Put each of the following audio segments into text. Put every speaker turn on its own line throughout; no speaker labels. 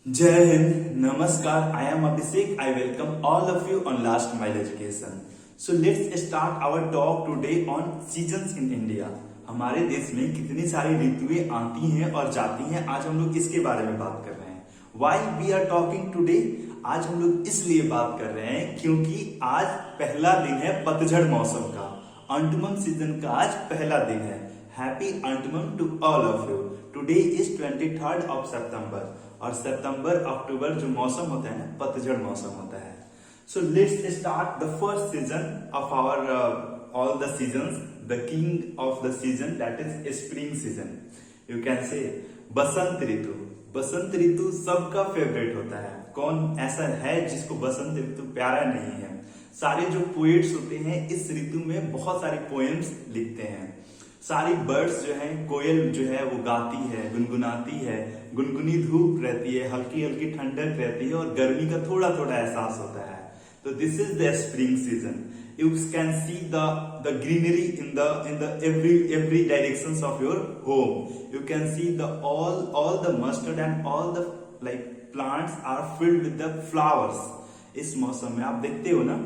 जय हिंद, नमस्कार. I am Abhishek. I welcome all of you on Last Mile Education. So let's start our talk today on seasons in India. हमारे देश में कितनी सारी ऋतुएं आती हैं और जाती हैं. आज हम लोग इसके बारे में बात कर रहे हैं. Why we are talking today? आज हम लोग इसलिए बात कर रहे हैं क्योंकि आज पहला दिन है पतझड़ मौसम का. अंटमन सीजन का आज पहला दिन है. Happy autumn to all of you. Today is 23rd of September. और सितंबर अक्टूबर जो मौसम होता है ना, पतझड़ मौसम होता है. So let's start the first season of our all the seasons. The king of the season that is spring season. You can say बसंत ऋतु. बसंत ऋतु सबका फेवरेट होता है. कौन ऐसा है जिसको बसंत ऋतु प्यारा नहीं है? सारे जो पोएट्स होते हैं इस ऋतु में बहुत सारे पोएम्स लिखते हैं. सारी बर्ड्स जो है, कोयल जो है वो गाती है, गुनगुनाती है. गुनगुनी धूप रहती है, हल्की हल्की ठंडक रहती है और गर्मी का थोड़ा थोड़ा एहसास होता है. तो this is the spring season. You can see the greenery in the every directions of your home. You can see the all the mustard and all the like plants are filled with the flowers. इस मौसम में आप देखते हो ना,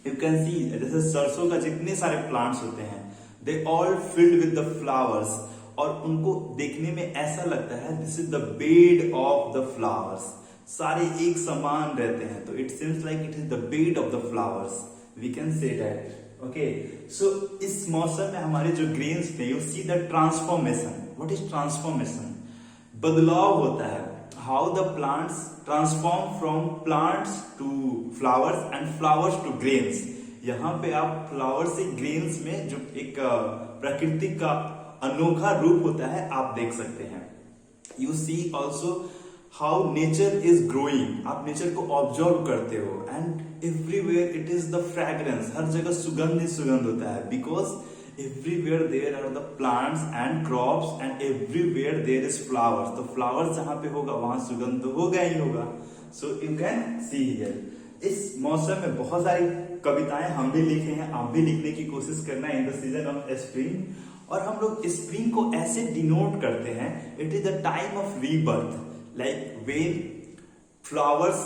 you can सी जैसे सरसों का जितने सारे प्लांट्स होते हैं, they all filled with the flowers. और उनको देखने में ऐसा लगता है this is the bed of the flowers. सारे एक समान रहते हैं, तो it seems like it is the bed of the flowers. We can say that. Okay. So इस मौसम में हमारे जो ग्रेन्स थे, you see the transformation. What is transformation? बदलाव होता है. How the plants transform from plants to flowers and flowers to grains. यहाँ पे आप फ्लावर से ग्रेन्स में जो एक प्रकृति का अनोखा रूप होता है आप देख सकते हैं. You see also how nature is growing. आप नेचर को ऑब्जर्व करते हो and everywhere it is the fragrance. हर जगह सुगंध ही सुगंध होता है. Because everywhere there are the plants and crops and everywhere there is flowers. तो फ्लावर्स जहां पे होगा वहां सुगंध तो होगा ही होगा. So you can see here. इस मौसम में बहुत सारी कविताएं हम भी लिखे हैं, आप भी लिखने की कोशिश करना in the season of spring. और हम लोग स्प्रिंग को ऐसे डिनोट करते हैं, it is the time of rebirth. Like when flowers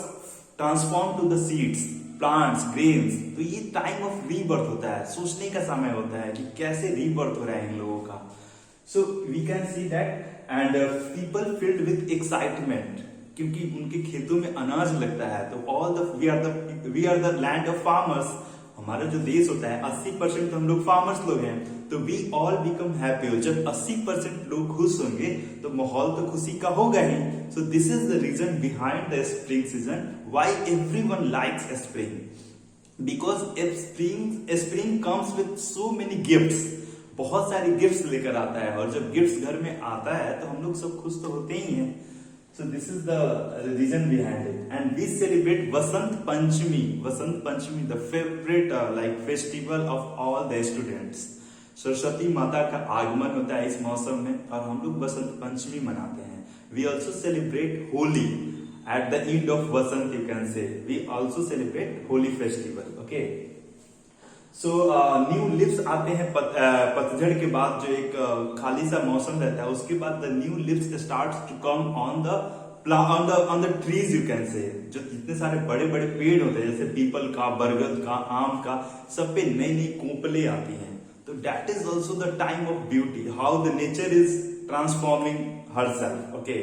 transform to the seeds, plants, grains. तो ये टाइम ऑफ रीबर्थ होता है, सोचने का समय होता है कि कैसे रीबर्थ हो रहा है इन लोगों का. So we can see that and people filled with excitement, क्योंकि उनके खेतों में अनाज लगता है. तो we are the land of farmers. हमारा जो देश होता है 80% तो हम लोग फार्मर्स लोग हैं. तो वी ऑल बिकम हैप्पी. जब 80% लोग खुश होंगे तो माहौल तो खुशी का होगा ही. So this is the reason behind the spring season. Why everyone likes spring? Because spring comes with so many gifts. बहुत सारी गिफ्ट्स लेकर आता है, और जब गिफ्ट्स घर में आता है तो हम लोग सब खुश तो होते ही हैं. So this is the reason behind it. And we celebrate Vasant Panchami. Vasant Panchami, the favorite like festival of all the students. Saraswati माता का आगमन होता है इस मौसम में और हम लोग बसंत पंचमी मनाते हैं. We also celebrate Holi at the end of Vasant, you can say. We also celebrate Holi festival. Okay. So new leaves आते हैं पतझड़ के बाद. जो एक खाली सा मौसम रहता है, उसके बाद the new leaves starts to come on the trees. You can say जो जितने सारे बड़े बड़े पेड़ होते हैं, जैसे पीपल का, बरगद का, आम का, सब पे नई नई कोपले आती हैं. तो that is also the time of beauty, how the nature is transforming herself. Okay.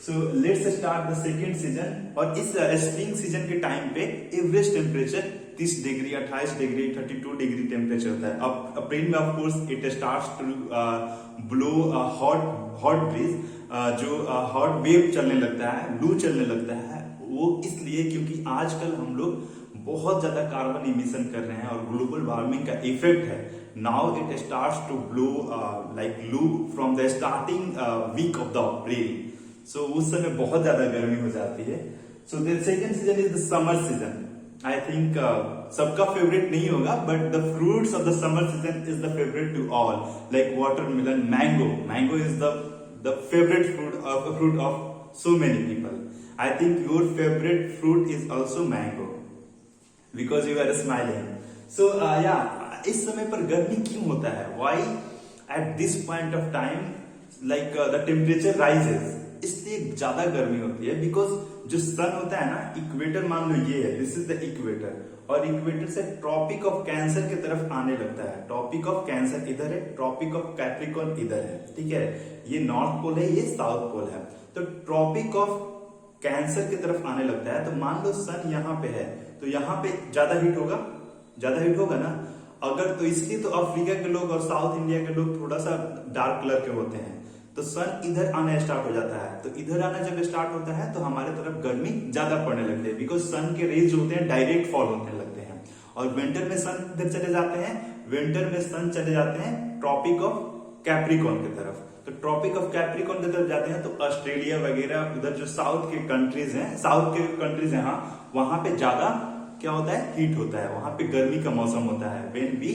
So let's start the second season. और इस स्प्रिंग सीजन के टाइम पे average temperature 30 degree, 28 degree, 32 degree temperature होता है. अब अप्रैल में of course it starts to blow hot breeze. जो hot wave चलने लगता है, लू चलने लगता है. वो इसलिए क्योंकि आजकल हम लोग बहुत ज्यादा कार्बन इमिशन कर रहे हैं और ग्लोबल वार्मिंग का इफेक्ट है. Now it starts to blow like loo from the starting week of the April. So उस समय बहुत ज्यादा गर्मी हो जाती है. So the second season is the summer season. I think सबका फेवरेट नहीं होगा, but the fruits of the summer season is the favourite to all. Like watermelon, mango is the favourite fruit of so many people. I think your favourite fruit is also mango because you are smiling. So yeah इस समय पर गर्मी क्यों होता है? Why at this point of time like the temperature rises. इसलिए ज्यादा गर्मी होती है। बिकॉज जो सन होता है ना, इक्वेटर मान लो ये है, दिस इज द इक्वेटर, और इक्वेटर से ट्रॉपिक ऑफ कैंसर की तरफ आने लगता है। ट्रॉपिक ऑफ कैंसर इधर है, ट्रॉपिक ऑफ कैप्रिकॉर्न इधर है, ठीक है। ये नॉर्थ पोल है, ये साउथ पोल है। तो ट्रॉपिक ऑफ कैंसर की तरफ आने लगता है। तो मान लो सन यहाँ पे है, तो यहाँ पे ज्यादा हीट होगा, ज्यादा हीट होगा ना। अगर तो इसलिए तो अफ्रीका के लोग और साउथ इंडिया के लोग थोड़ा सा डार्क कलर के होते हैं। तो सन इधर आना स्टार्ट हो जाता है, तो इधर आना जब स्टार्ट होता है तो हमारे तरफ गर्मी ज्यादा पड़ने लगती है। बिकॉज सन के रेज होते हैं डायरेक्ट फॉल होने लगते हैं। और विंटर में सन इधर चले जाते हैं, विंटर में सन चले जाते हैं ट्रॉपिक ऑफ कैप्रिकॉर्न की तरफ। तो ट्रॉपिक ऑफ कैप्रिकॉर्न की तरफ जाते हैं तो ऑस्ट्रेलिया वगैरह उधर जो साउथ के कंट्रीज हैं, हाँ, वहां पे ज्यादा क्या होता है, हीट होता है, वहां पे गर्मी का मौसम होता है when we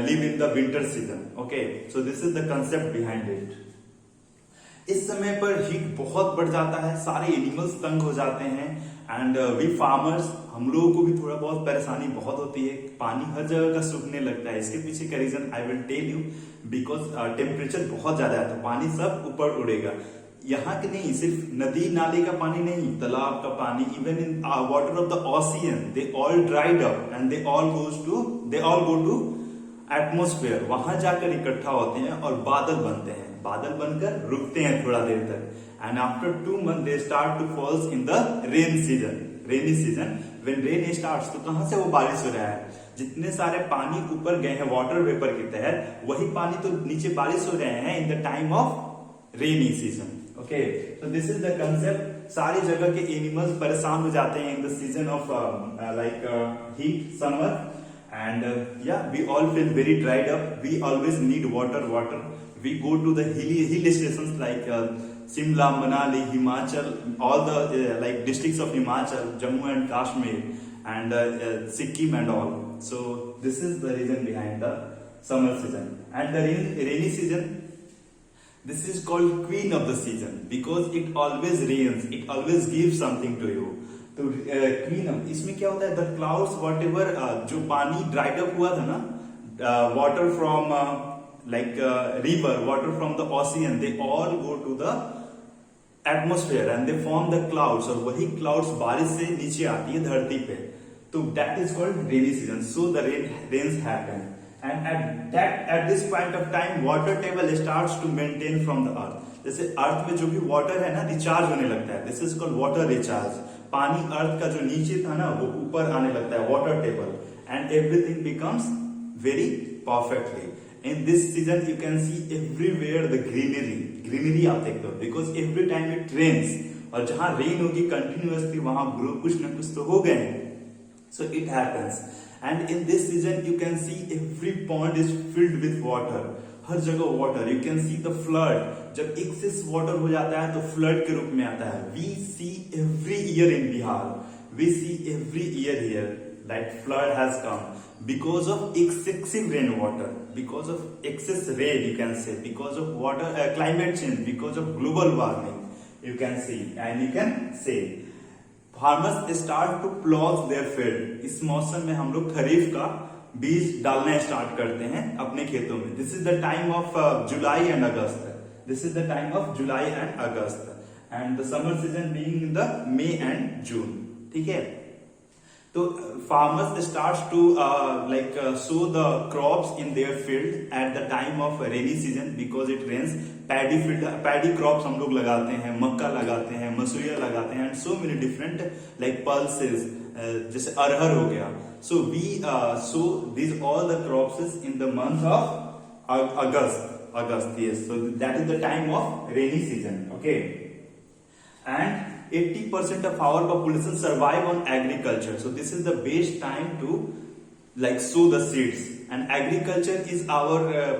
live in the winter season. Okay, so this is the concept behind it. इस समय पर हीट बहुत बढ़ जाता है, सारे एनिमल्स तंग हो जाते हैं, एंड वी फार्मर्स, हम लोगों को भी थोड़ा बहुत परेशानी बहुत होती है। पानी हर जगह का सूखने लगता है। इसके पीछे का reason I will tell you. Because temperature बहुत ज्यादा है तो पानी सब ऊपर उड़ेगा। यहाँ के नहीं, सिर्फ नदी नाले का पानी नहीं, तालाब का पानी, even in water of the ocean, they all dried up and they all go to atmosphere. वहां जाकर इकट्ठा होते हैं और बादल बनते हैं, बादल बनकर रुकते हैं थोड़ा देर तक, and after 2 months they start to falls in the rainy season. When rain starts, तो कहां से वो बारिश हो रहा है, जितने सारे पानी ऊपर गए हैं वाटर वेपर के तहत, वही पानी तो नीचे बारिश हो रहे हैं in the time of rainy season. Okay, so this is the concept। सारी जगह के एनिमल्स परेशान हो जाते हैं इन the season of like heat summer, and we all feel very dried up, we always need water। We go to the hill stations like Shimla, Manali, Himachal, all the like districts of Himachal, Jammu and Kashmir, and Sikkim and all। So this is the reason behind the summer season। And the rainy season, this is called queen of the season because it always rains, it always gives something to you। तो queen of, इसमें क्या होता है, the clouds what ever, जो पानी dried up हुआ था ना, water from like river, water from the ocean, they all go to the atmosphere and they form the clouds, और वही क्लाउड्स बारिश से नीचे आती है धरती पे। तो that is called rainy season. So the rains happen, and at this point of time water table starts to maintain from the earth। जैसे अर्थ में जो भी वाटर है ना, रिचार्ज होने लगता है, this is called water recharge. पानी अर्थ का जो नीचे था ना, वो ऊपर आने लगता है, water table, and everything becomes very perfectly. In this season you can see everywhere the greenery आप देखते हो, because every time it rains, और जहां रेन होगी कंटिन्यूअसली वहां ग्रो कुछ ना कुछ तो हो गए। So it happens, and in this season you can see every pond is filled with water। हर जगह water, you can see the flood. जब एक्सेस वाटर हो जाता है तो फ्लड के रूप में आता है। We see every year in Bihar, we see every year here that flood has come because of excessive rain water, because of excess rain, you can say, because of water climate change, because of global warming, you can see and you can say. Farmers start to ploughs their field. इस मौसम में हम लोग खरीफ का बीज डालना start करते हैं अपने खेतों में। This is the time of July and August, this is the time of July and August, and the summer season being in the May and June. ठीक है, तो farmers start to like sow the crops in their field at the time of rainy season because it rains. Paddy crops हम लोग लगाते हैं, मक्का लगाते हैं, मसूरिया लगाते हैं, and so many different like pulses, जैसे अरहर हो गया। So we sow this all the crops in the month of August. Yes, so that is the time of rainy season। Okay, and 80% of our population survive on agriculture। So this is the best time to like sow the seeds, and agriculture is our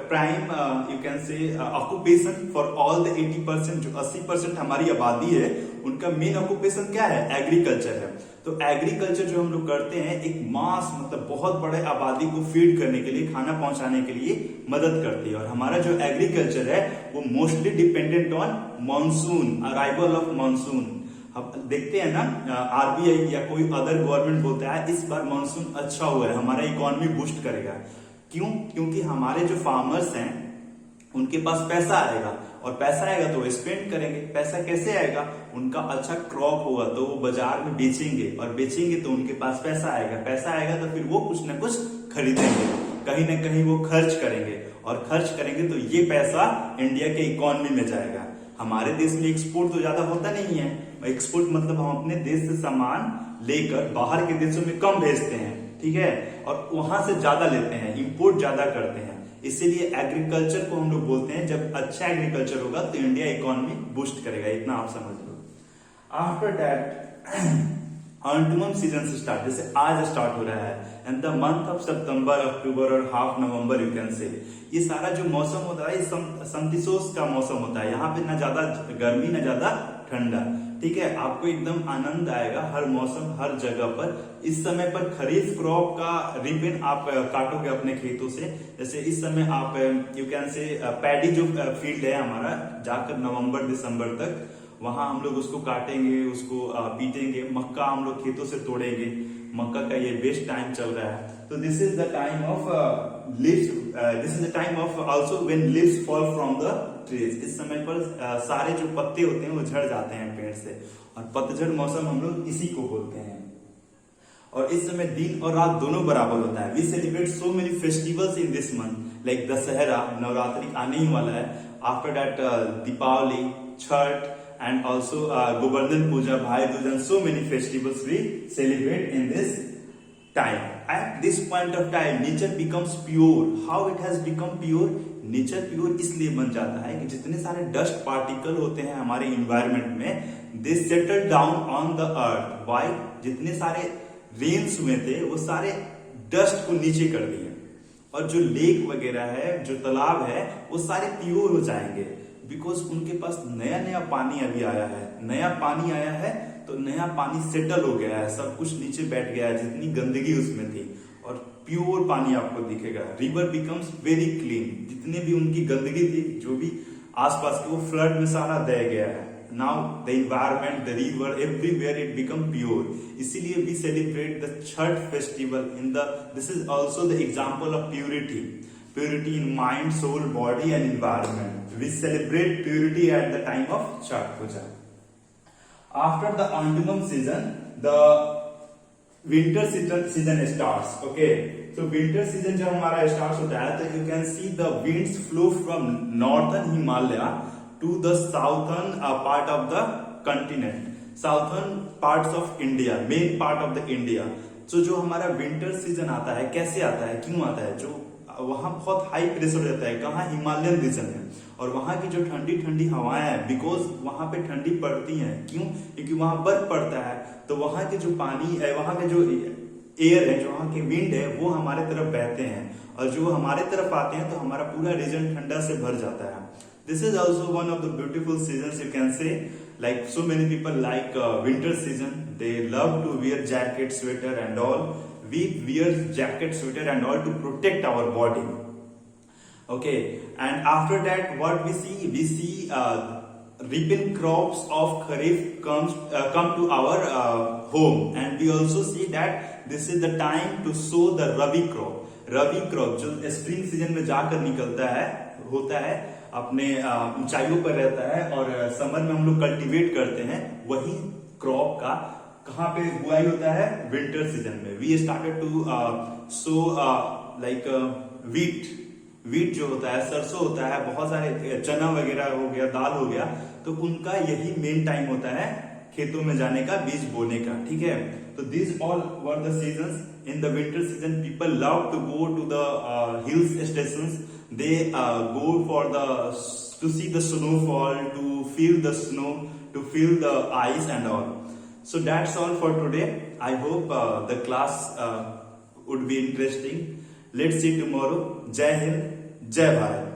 prime you can say occupation for all the 80%। जो 80% हमारी आबादी है उनका main occupation क्या है, agriculture है। तो agriculture जो हम लोग करते हैं एक मास मतलब बहुत बड़े आबादी को फीड करने के लिए, खाना पहुंचाने के लिए मदद करती है। और हमारा जो एग्रीकल्चर है वो mostly dependent on monsoon, arrival of monsoon. अब देखते हैं ना, आरबीआई या कोई अदर गवर्नमेंट बोलता है इस बार मानसून अच्छा हुआ है, हमारा इकोनॉमी बूस्ट करेगा। क्यों? क्योंकि हमारे जो फार्मर्स हैं उनके पास पैसा आएगा, और पैसा आएगा तो वो स्पेंड करेंगे। पैसा कैसे आएगा? उनका अच्छा क्रॉप होगा तो वो बाजार में बेचेंगे, और बेचेंगे तो उनके पास पैसा आएगा। पैसा आएगा तो फिर वो कुछ ना कुछ खरीदेंगे, कहीं ना कहीं वो खर्च करेंगे, और खर्च करेंगे तो ये पैसा इंडिया के इकोनॉमी में जाएगा। हमारे देश में एक्सपोर्ट तो ज्यादा होता नहीं है। एक्सपोर्ट मतलब हम अपने देश से सामान लेकर बाहर के देशों में कम भेजते हैं, ठीक है, और वहां से ज्यादा लेते हैं, इंपोर्ट ज्यादा करते हैं। इसीलिए एग्रीकल्चर को हम लोग बोलते हैं, जब अच्छा एग्रीकल्चर होगा तो इंडिया इकोनॉमी बूस्ट करेगा, इतना आप समझ लो। आफ्टर दैट ऑटमन सीजन से स्टार्ट, जैसे आज स्टार्ट हो रहा है, एंड द मंथ ऑफ सितंबर, अक्टूबर और हाफ नवंबर यू कैन से, ये सारा जो मौसम होता है ये समशीतोष्ण का मौसम होता है। यहाँ पे ना ज्यादा गर्मी ना ज्यादा ठंडा, ठीक है। आपको एकदम आनंद आएगा हर मौसम हर जगह पर। इस समय पर खरीफ क्रॉप का रिबन आप काटोगे अपने खेतों से। जैसे इस समय आप यू कैन से पैडी जो फील्ड है हमारा, जाकर नवंबर दिसंबर तक वहां हम लोग उसको काटेंगे, उसको पीटेंगे। मक्का हम लोग खेतों से तोड़ेंगे, मक्का का ये बेस्ट टाइम चल रहा है। तो this is the time of leaves, this is the time of also when leaves fall from the trees. इस समय पर सारे जो पत्ते होते हैं वो झड़ जाते हैं पेड़ से, और पतझड़ मौसम हम लोग इसी को बोलते हैं। और इस समय दिन और रात दोनों बराबर होता है। We celebrate so many festivals in this month, like Dussehra, Navratri आने ही वाला है। After that Deepavali, Chhath, and also Govardhan Puja, Bhai Dooj, and so many festivals we celebrate in this time. At this point of time, nature becomes pure. How it has become pure? Nature pure इसलिए बन जाता है कि जितने सारे dust particle होते हैं हमारे इन्वायरमेंट में, they settle down on the earth. Why? जितने सारे रेन्स हुए थे वो सारे डस्ट को नीचे कर दिए, और जो लेक वगैरह है, जो तालाब है, वो सारे प्योर हो जाएंगे, बिकॉज उनके पास नया नया पानी अभी आया है। नया पानी आया है तो नया पानी सेटल हो गया है, सब कुछ नीचे बैठ गया है, जितनी गंदगी उसमें थी, और प्योर पानी आपको दिखेगा। रिवर बिकम्स वेरी क्लीन, जितने भी उनकी गंदगी थी, जो भी आसपास के, वो फ्लड में सारा दह गया है। Now the environment, the river, everywhere it become pure. इसीलिए we celebrate the Chhath festival in the, this is also the example of purity, purity in mind, soul, body and environment. We celebrate purity at the time of Chhath Puja. After the autumn season, the winter season starts. Okay, so winter season जब हमारा starts होता है तो you can see the winds flow from northern Himalaya to the southern part of the continent, southern parts of India, main part of the India. So जो हमारा winter season आता है, कैसे आता है, क्यों आता है? जो वहां बहुत हाई प्रेशर रहता है, कहाँ, हिमालयन रीजन है, और वहां की जो ठंडी ठंडी हवाएं हैं, बिकॉज वहां पे ठंडी पड़ती हैं, क्यों? क्योंकि वहां बर्फ पड़ता है, तो वहां के जो पानी है, वहां के जो एयर है, जो वहां के विंड है, वो हमारे तरफ बहते हैं, और जो हमारे तरफ आते हैं तो हमारा पूरा रीजन ठंडा से भर जाता है। This is also one of the beautiful season you can say, like so many people like winter season, they love to wear jacket, sweater and all. We wear jacket, sweater and all to protect our body. Okay, and after that what we see ripen crops of kharif come to our home, and we also see that this is the time to sow the rabi crop. Rabi crop जो spring season में जाकर निकलता है, होता है, अपने ऊंचाइयों पर रहता है, और समर में हम लोग कल्टीवेट करते हैं। वही क्रॉप का कहाँ पे बुआई होता है? विंटर सीजन में। We started to sow like wheat जो होता है, सरसों होता है, बहुत सारे चना वगैरह हो गया, दाल हो गया, तो उनका यही मेन टाइम होता है खेतों में जाने का, बीज बोने का, ठीक है। तो this all were the seasons. In the winter season people love to go to the hills stations. They go for the to see the snowfall, to feel the snow, to feel the ice and all. So that's all for today. I hope the class would be interesting. Let's see tomorrow. Jai Hind, Jai Bharat.